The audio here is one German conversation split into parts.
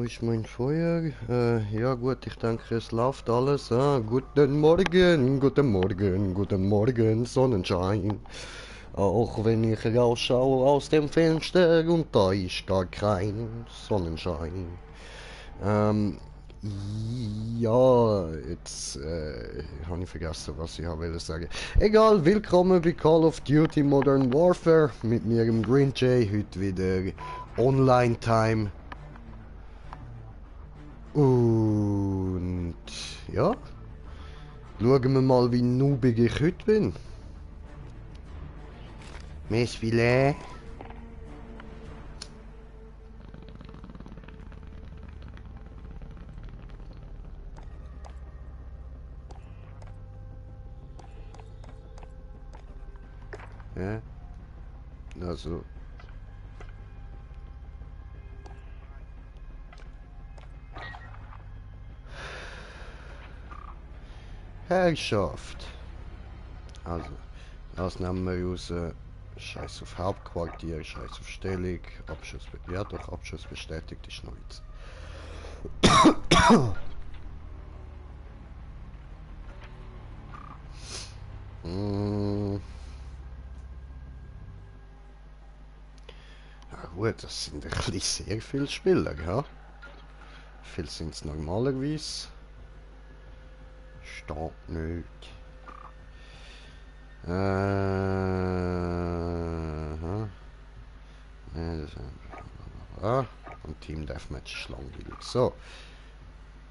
ist mein Feuer? Ja gut, ich denke, es läuft alles. Guten Morgen, guten Morgen, guten Morgen, Sonnenschein. Auch wenn ich rausschaue aus dem Fenster und da ist gar kein Sonnenschein. Ähm, ja, jetzt habe ich vergessen, was ich wollte sagen. Egal, willkommen bei Call of Duty Modern Warfare mit mir im Green Jay. Heute wieder Online-Time. Und ja, schauen wir mal, wie noobig ich heute bin. Messfilet. Ja, also. Herrschaft. Also, das nehmen wir raus. Scheiß auf Hauptquartier, Scheiß auf Stellung, Abschuss. Ja, doch, Abschuss bestätigt ist noch jetzt. Ja gut, das sind ein bisschen sehr viele Spieler, ja. Wie viel sind es normalerweise? Steht nicht. Und Team Deathmatch ist langweilig. So.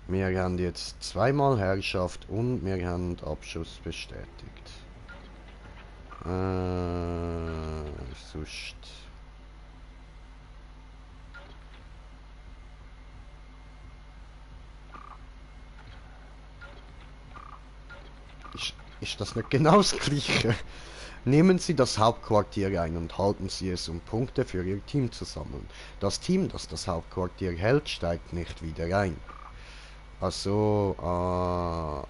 Wir haben jetzt zweimal Herrschaft und wir haben Abschuss bestätigt. Sonst. Ist das nicht genau das Gleiche? Nehmen Sie das Hauptquartier ein und halten Sie es, um Punkte für Ihr Team zu sammeln. Das Team, das das Hauptquartier hält, steigt nicht wieder ein. Also, aha,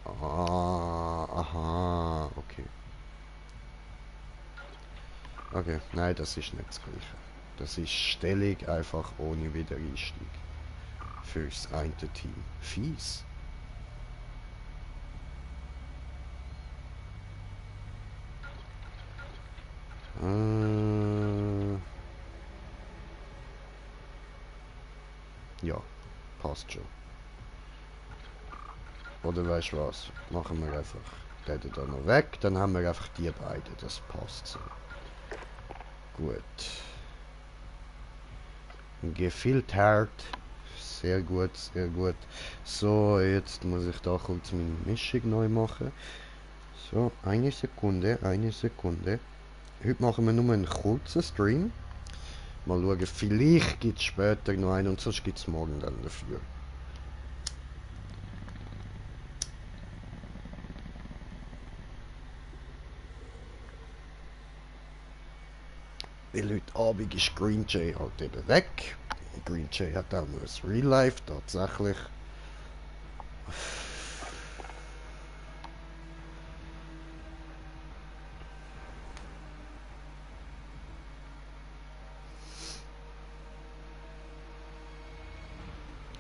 okay. Okay, nein, das ist nicht das Gleiche. Das ist Stellung einfach ohne Wiedereinstieg. Fürs eine Team. Fies. Ja, passt schon. Oder weißt du was? Machen wir einfach den da noch weg, dann haben wir einfach die beiden. Das passt so. Gut. Gefiltert. Sehr gut, sehr gut. So, jetzt muss ich da kurz meine Mischung neu machen. So, eine Sekunde, eine Sekunde. Heute machen wir nur einen kurzen Stream. Mal schauen, vielleicht gibt es später noch einen und sonst gibt es morgen dann dafür. Weil heute Abend ist Green Jay halt eben weg. Green Jay hat auch nur das Real Life, tatsächlich.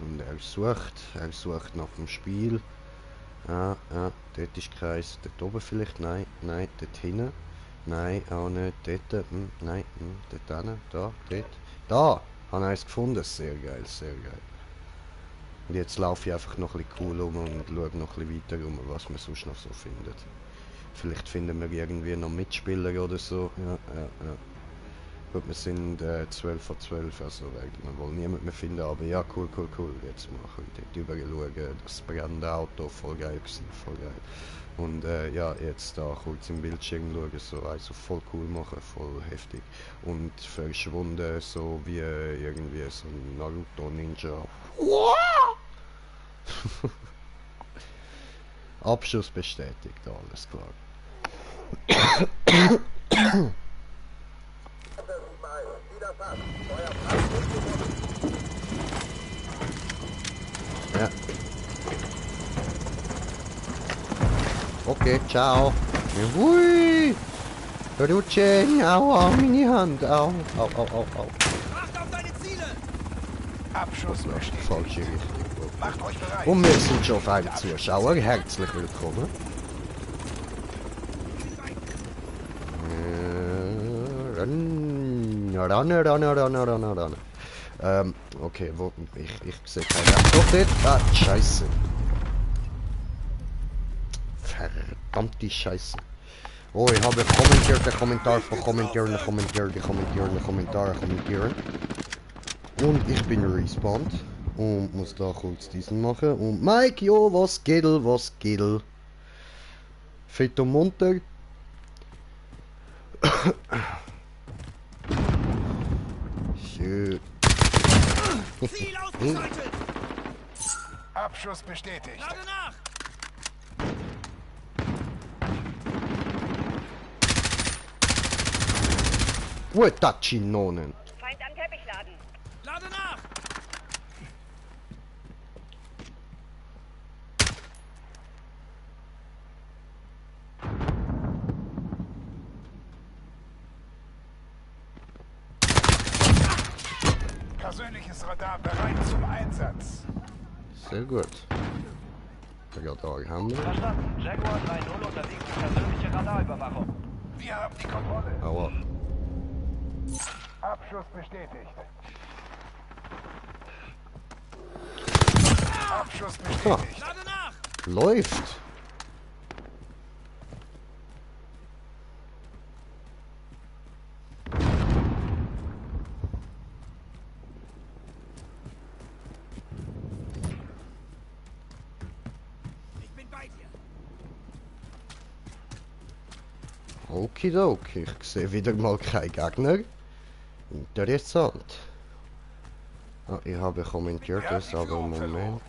Und er sucht nach dem Spiel. Dort ist keins. Dort oben vielleicht? Nein, nein, dort hinten. Nein, auch nicht. Dort, nein, dort hinten. Da, dort. Da! Habe ich eins gefunden. Sehr geil, sehr geil. Und jetzt laufe ich einfach noch ein bisschen cool um und schaue noch ein bisschen weiter um, was man sonst noch so findet. Vielleicht finden wir irgendwie noch Mitspieler oder so. Ja. Gut, wir sind 12 von 12, also werden wir wohl niemand mehr finden, aber ja, cool. Jetzt mal dort drüber schauen, das brennende Auto, voll geil gewesen, voll geil. Und ja, jetzt da kurz im Bildschirm schauen, so also voll cool machen, voll heftig. Und verschwunden, so wie irgendwie so ein Naruto-Ninja. Abschuss bestätigt, alles klar. Ja. Okay, ciao. Hui! Rutsche, aua, meine Hand. Au. Acht auf deine Ziele! Abschuss bestätigt. Falsche Richtung. Macht euch bereit. Und wir sind schon auf einem Zuschauer. Herzlich willkommen. Ran. Okay, wo, ich sehe keinen. Doch, dort. Ah, Scheiße. Verdammte Scheiße. Oh, ich habe Kommentar von kommentieren. Und ich bin respawned. Und muss da kurz diesen machen. Und Mike, jo, was geht? Fett und munter. Schön. Ziel ausgeschaltet! Abschuss bestätigt. Lade nach! Wo ist das Chinonen? Feind am Teppichladen. Lade nach! Persönliches Radar bereit zum Einsatz. Sehr gut. Ja, da haben wir. Verstanden. Jaguar 3-0 unterliegt persönliche Radarüberwachung. Wir haben die Kontrolle. Aua. Abschuss bestätigt. Abschuss bestätigt. Lade nach! Läuft. Ich bin bei dir. Okidoki, ich sehe wieder mal keinen Gegner. Interessant. Ah, ich habe kommentiert, das aber im Moment.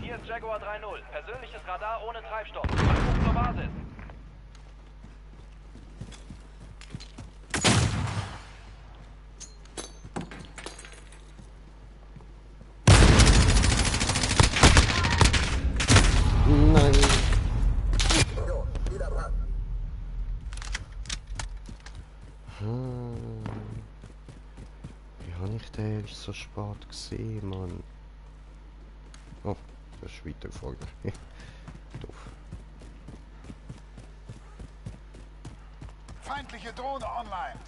Hier ist Jaguar 3-0. Persönliches Radar ohne Treibstoff. Rückruf zur Basis. Nein. Wie habe ich den erst so spät gesehen, Mann? Oh, das ist weiter vorne. Doof. Feindliche Drohne online.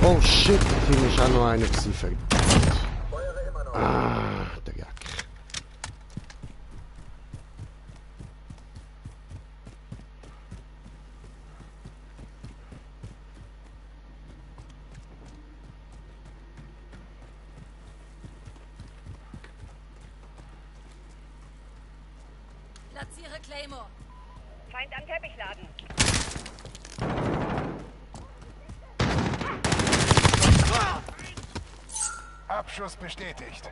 Oh shit, hier ist auch noch einer gewesen, verdammt. Ah, der Jack. Platziere Claymore. Feind am Teppichladen. Abschuss bestätigt.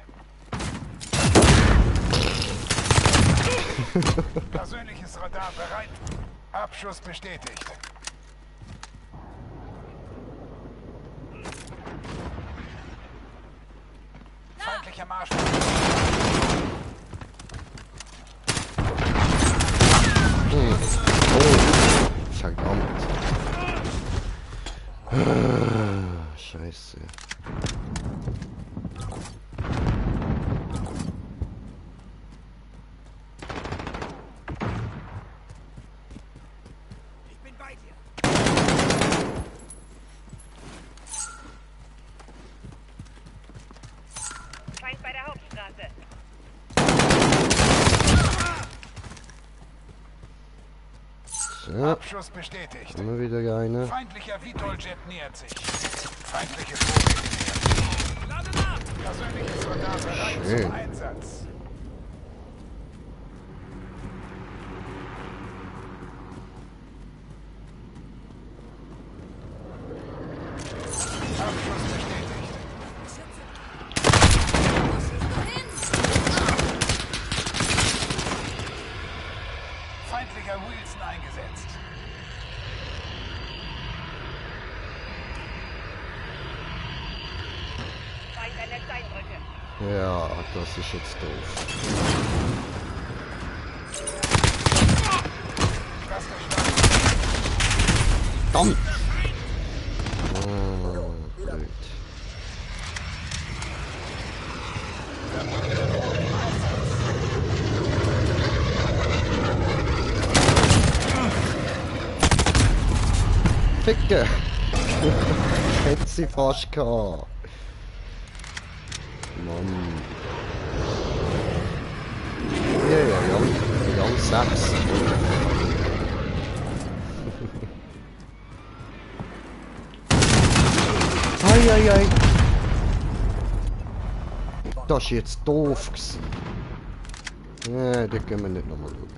Persönliches Radar bereit. Abschuss bestätigt. Feindlicher Marsch. Oh, verdammt. Scheiße. Ich bin bei dir. Feind bei der Hauptstraße. So, Abschuss bestätigt. immer wieder eine. Feindlicher Vitol-Jet nähert sich. Feindliche Drohne nähert sich. Lade nach! Persönliches Radar bereit Schön. zum Einsatz. Abschuss bestätigt. Feindlicher Wilson eingesetzt. Feind an der Steinbrücke. Ja, das ist jetzt doof. Das durchdacht. Verdammt! Oh, blöd. Ficke! Hätte sie fast gehabt. Mann. Ja, Young 6. Eieiei. Das ist jetzt doof gewesen. Nee, da können wir nicht nochmal schauen.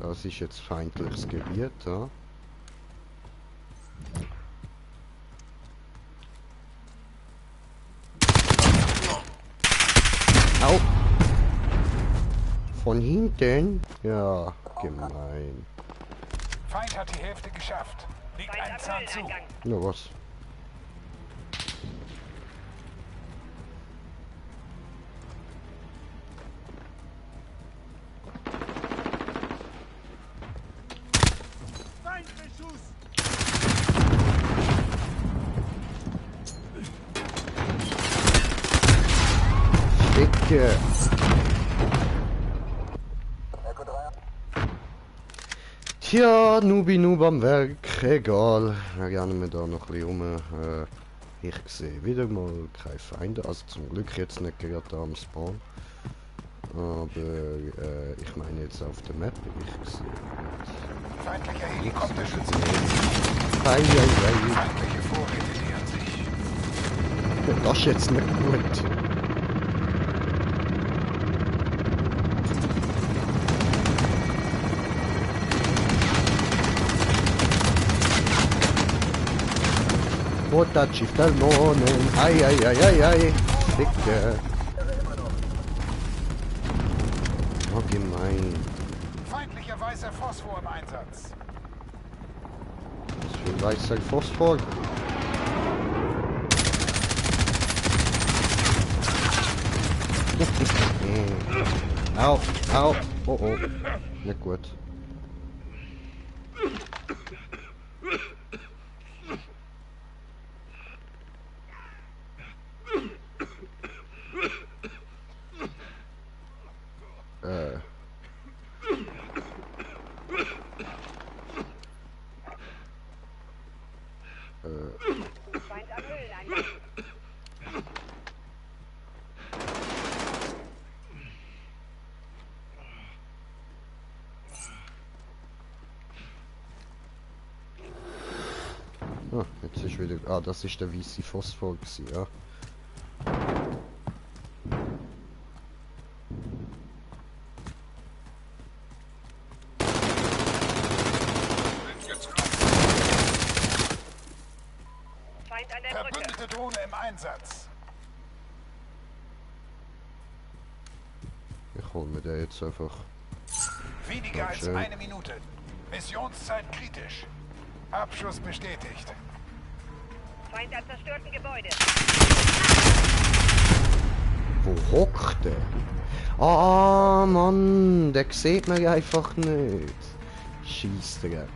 Das ist jetzt feindliches Gebiet, ja. Au! Von hinten? Ja, gemein. Feind hat die Hälfte geschafft. Liegt Feind ein am Zahn zu. Höhleneingang. Na was? Feindbeschuss! Dicke! Tja, Nubi Nub am Werk, egal. Gerne wir da noch ein bisschen rum. Ich sehe wieder mal keine Feinde, also zum Glück jetzt nicht gerade da am Spawn. Aber ich meine jetzt auf der Map, ich sehe Feindlicher Helikopter schützt. Eieiei, Feindliche Vorräte nähern sich. das ist jetzt nicht gut. Portacci Stallone, eieiei, Dicke. Oh, gemein. Feindlicher weißer Phosphor im Einsatz. Was für ein weißer Phosphor? Au, au, oh oh. Nicht gut. Feind am Höhleneingang. Ah, jetzt ist wieder. Ah, das ist der weiße Phosphor gewesen, ja. Feind an der Brücke. Verbündete Drohne im Einsatz. Ich hol mir den jetzt einfach. Weniger als Dankeschön. eine Minute. Missionszeit kritisch. Abschuss bestätigt. Feind am zerstörten Gebäude. Wo hockt der? Ah, Mann, der sieht man einfach nicht. Scheissdreck.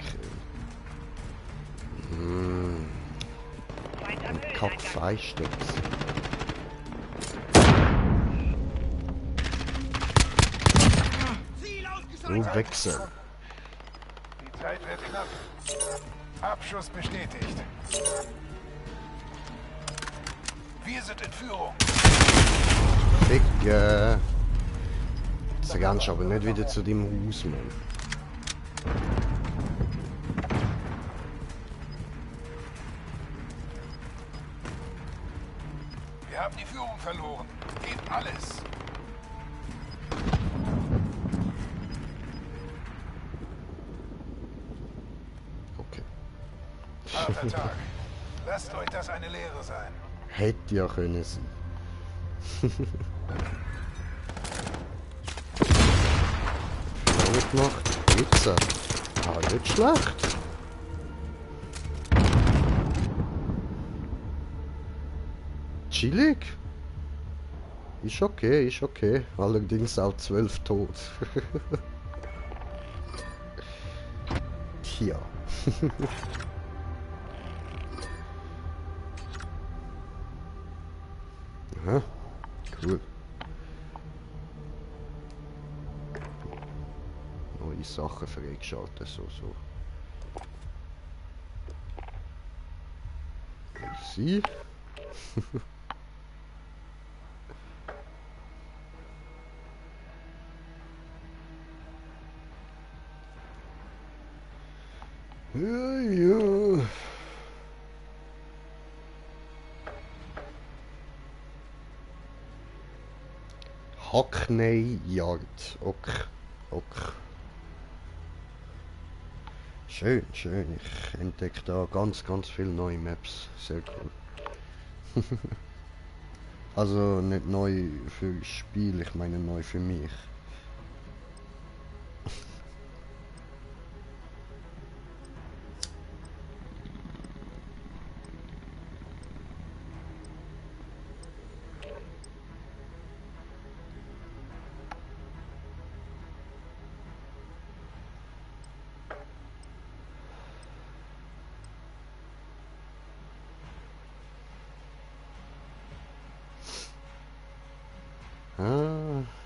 Feind am Höhleneingang. Kackfeistöcks. Ziel Du ausgeschaltet! Wechsel. Die Zeit wird knapp. Abschuss bestätigt. Wir sind in Führung. Dicke. Jetzt kannst du aber nicht wieder zu dem Haus, Mann. Wir haben die Führung verloren. Gebt alles. Okay. Harter Tag. Lasst euch das eine Lehre sein. Hätte ja können sein. Gut gemacht. Jetzt. Ah, nicht schlecht. Chillig. Ist okay, ist okay. Allerdings auch 12 tot. Tja. Aha, cool. Neue Sachen freigeschaltet, so. Sie. Ja. Hackney Yard. Ok. Schön. Ich entdecke da ganz viele neue Maps. Sehr cool. Also nicht neu für das Spiel, ich meine neu für mich.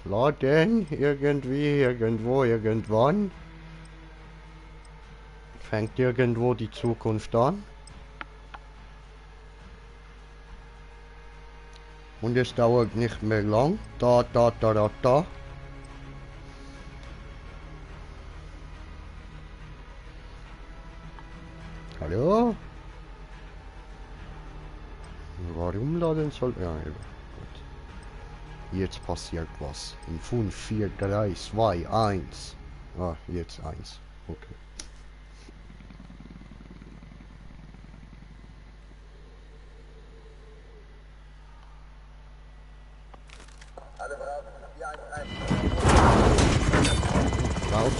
Laden, irgendwie, irgendwo, irgendwann. Fängt irgendwo die Zukunft an. Und es dauert nicht mehr lang. Da. Hallo? Warum laden soll... Ja, gut. Jetzt passiert was. In 5, 4, 3, 2, 1. Ah, jetzt 1. Okay. Laut.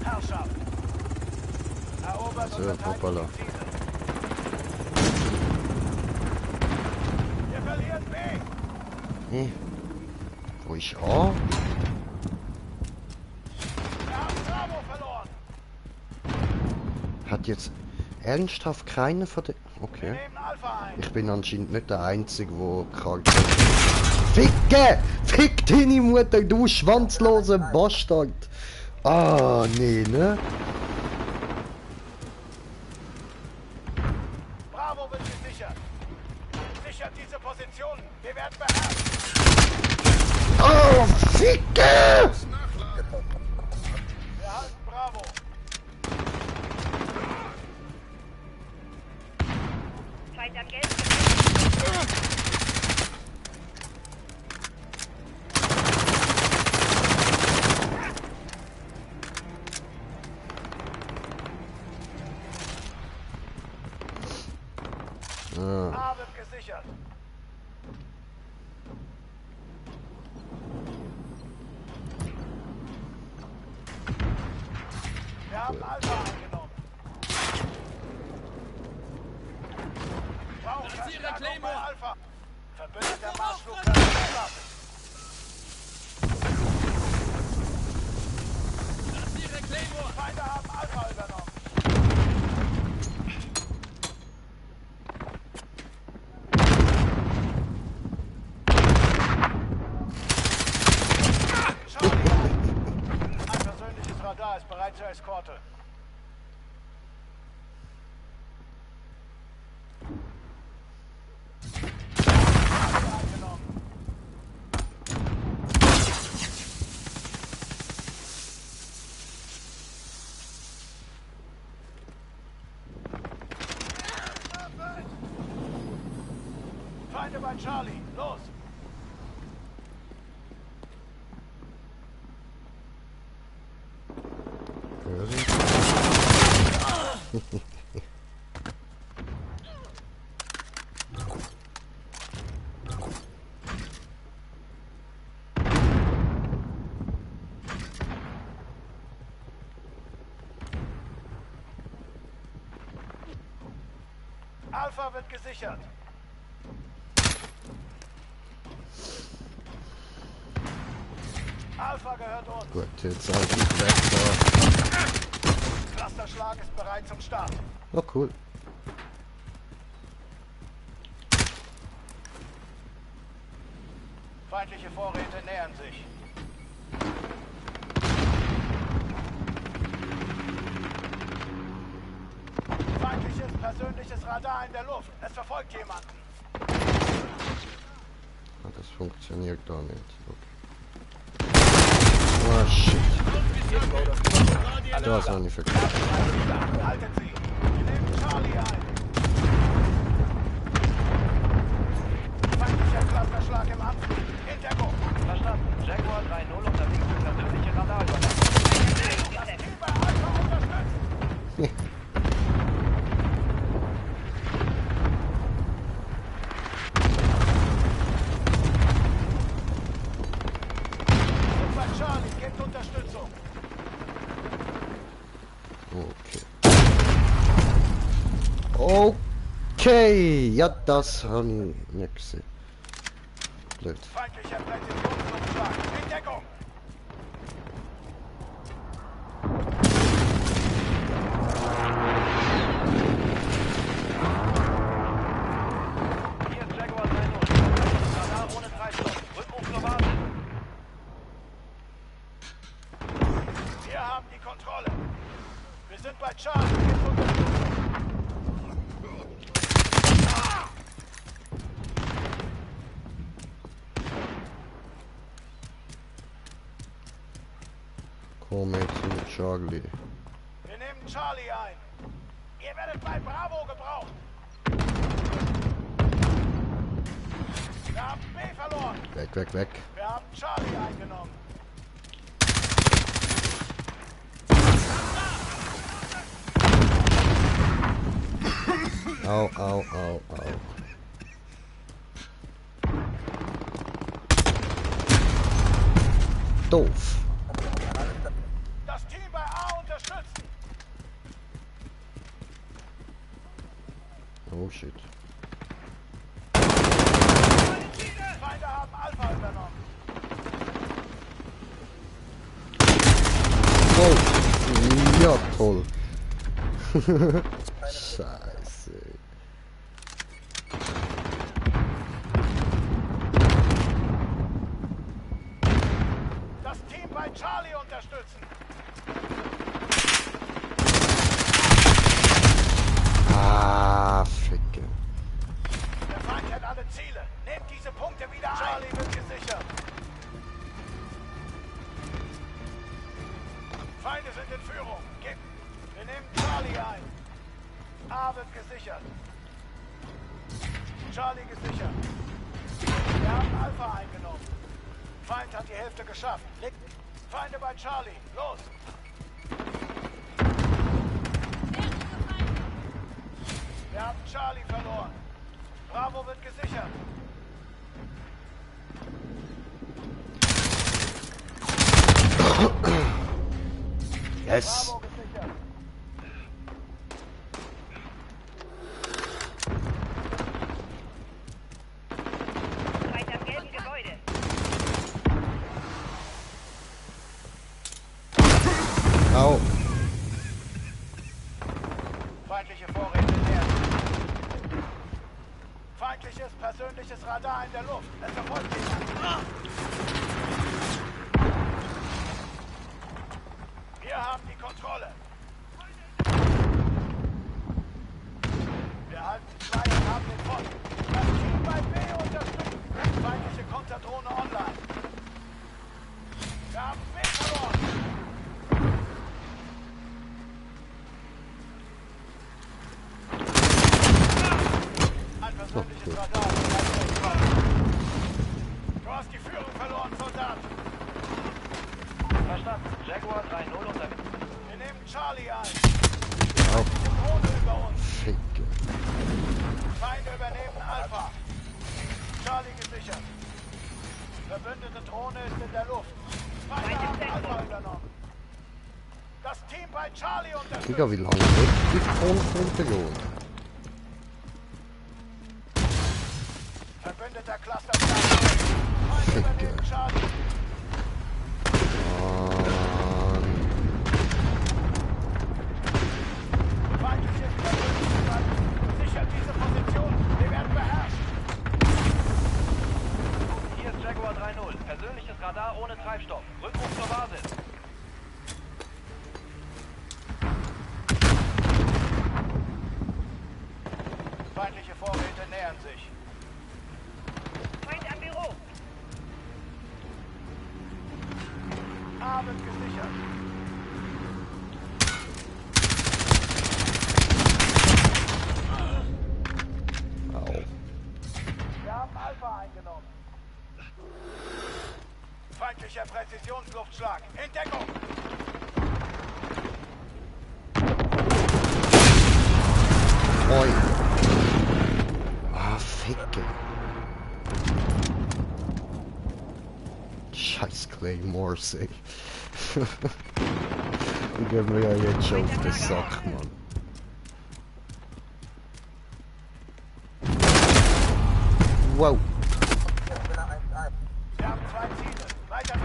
Herrschaft. Erobert So, und verteidigt hoppala. die Ziele. Wir verlieren B. Wo ist A? Wir haben Bravo verloren. Hat jetzt ernsthaft keiner von den... Wir Okay. nehmen Alpha ein. Ich bin anscheinend nicht der Einzige, wo krank ist. Ficke! Fick deine Mutter, du schwanzloser Bastard! Ah, nee, ne? Bravo wird gesichert. Sichert diese Position. Wir werden beherrscht. Oh, Ficke! Wir halten Bravo. Feind am Geld. A wird gesichert. Wir haben Alpha eingenommen. Brauchen Verstärkung bei Alpha. Verbündeter Marschflug ab. Feinde haben Alpha übernommen. Ein persönliches Radar ist bereit zur Eskorte. Eingenommen. Feinde bei Charlie. Los! Höre ich? Alpha wird gesichert. Alpha gehört uns. Gut, jetzt halt ich weg da. Clusterschlag ist bereit zum Start. Oh, cool. Feindliche Vorräte nähern sich. Feindliches persönliches Radar in der Luft. Es verfolgt jemanden. Ah, das funktioniert gar nicht. Okay. Oh shit. Das war nicht verkehrt. Haltet sie. Wir nehmen Charlie ein. Feindlicher Clusterschlag im Anflug. In Deckung. Verstanden. Jaguar 3-0 unterwegs für persönliche Radarüberwachung. Das Team bei Alpha unterstützt. Bei Charlie gibt Unterstützung. Okay. Okay, ja, das habe ich nicht gesehen. Blöd. Feindlicher Präzisionsluftschlag. In Deckung. Hier ist Jaguar 3-0. Persönliches Radar ohne Treibstoff. Rückruf zur Basis. Wir haben die Kontrolle. Wir sind bei Charlie. Gibt Unterstützung. Komme zu Charlie. Wir nehmen Charlie ein. Ihr werdet bei Bravo gebraucht. Wir haben B verloren. Weg, weg, weg. Wir haben Charlie eingenommen. Au, au, au, au. Doof. Das Team bei A unterstützen. Oh shit. Feinde haben Alpha übernommen. Oh. Ja, toll. Scheiße. Das Team bei Charlie unterstützen. Ah, ficke. Der Feind hat alle Ziele. Nehmt diese Punkte wieder ein. Charlie wird gesichert. Feinde sind in Führung. Wir nehmen Charlie ein. A wird gesichert. Charlie gesichert. Wir haben Alpha eingenommen. Feind hat die Hälfte geschafft. Feinde bei Charlie. Los! Wir haben Charlie verloren. Bravo wird gesichert. Yes. Bravo gesichert. Feind am gelben Gebäude. Au. Feindliche Vorräte nähern. Feindliches persönliches Radar in der Luft. Es verfolgt jemand. Wir haben die Kontrolle. Wir halten 2 und haben den Fond. Das Team bei B unterstützt. Feindliche Konterdrohne online. Wir haben B verloren. Ein persönliches Radar. Verstanden. Jaguar 3-0 unterwegs. Wir nehmen Charlie ein. Au. Feindliche Drohne über uns. Ficke. Feinde übernehmen Alpha. Charlie gesichert. Verbündete Drohne ist in der Luft. Feinde haben Alpha übernommen. Das Team bei Charlie unterstützt. Digga, wie lange wird die Frontfronte gehen? Verbündeter Cluster. Feinde Ficke. übernehmen Charlie. Mann. Feindliche Verbündete. Sichert diese Position. Wir werden beherrscht. Hier ist Jaguar 3-0. Persönliches Radar ohne Treibstoff. Rückruf zur Basis. Feindliche Vorräte nähern sich. Feind am Büro. Abend gesichert. Au. Wir haben Alpha eingenommen. Feindlicher Präzisionsluftschlag. In Deckung. Oi. Ah, Ficke. Scheiß Claymore, ey. Die gehen mir ja jetzt schon auf den Sack, Mann. Wow. Wir haben 2 Ziele. Weiter.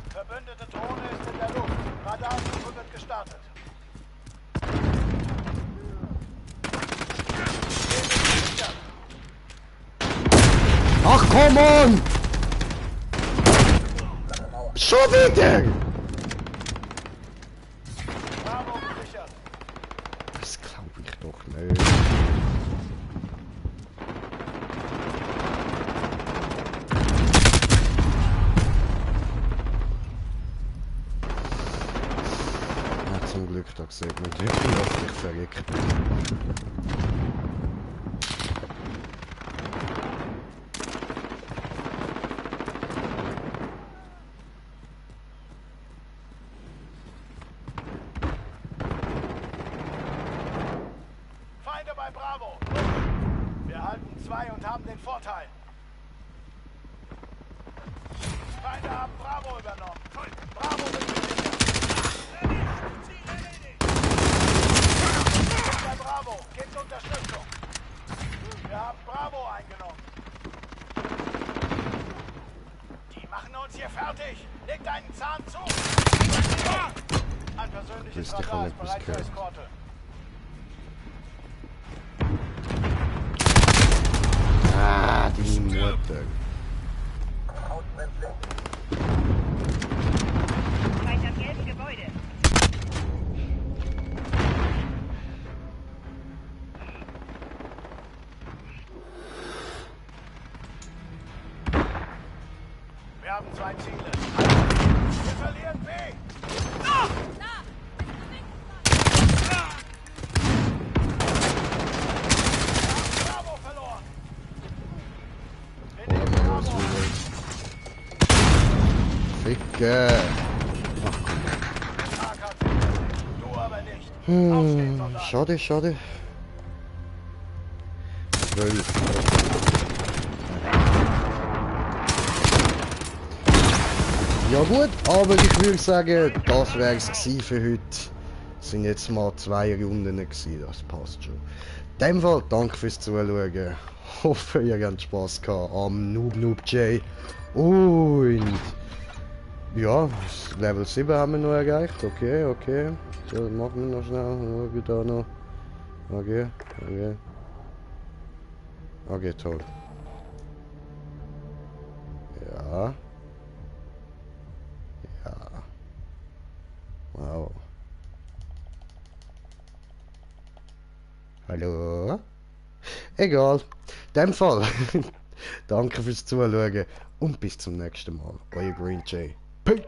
Verbündete Drohne ist in der Luft. Radarsuche wird gestartet. Ach, komm on! Schon wieder! Bravo gesichert. Das glaube ich doch nicht. Ja, zum Glück, da sieht man wirklich, dass ich verrückt bin. Feinde bei Bravo. Wir halten 2 und haben den Vorteil. Feinde haben Bravo übernommen. Bravo wird gesichert. Bei Bravo. Gebt Unterstützung. Wir haben Bravo eingenommen. Die machen uns hier fertig. Legt einen Zahn zu. Ein persönliches Wisst ihr, ich Radar habe ist etwas bereit für gehört. Eskorte. Ah, die Mutter. Feind am gelben Gebäude. Wir haben 2 Ziele. Wir verlieren B. Wir haben Bravo verloren. Wir nehmen Oh, was Bravo. will Ficke. AK du aber nicht. Aufstehen, Soldat. Schade, schade. 12. Ja gut, aber ich würde sagen, das wäre es für heute. Es sind jetzt mal 2 Runden gewesen, das passt schon. In dem Fall, danke fürs Zuschauen. Hoffe, ihr habt Spaß gehabt am Noob J. Und ja, das Level 7 haben wir noch erreicht. Okay, okay. So, machen wir noch schnell. Schau da noch. Okay, okay. Okay, toll. Ja. Ja. Wow. Hallo? Egal. In dem Fall. Danke fürs Zuschauen und bis zum nächsten Mal. Euer Green J. Peace.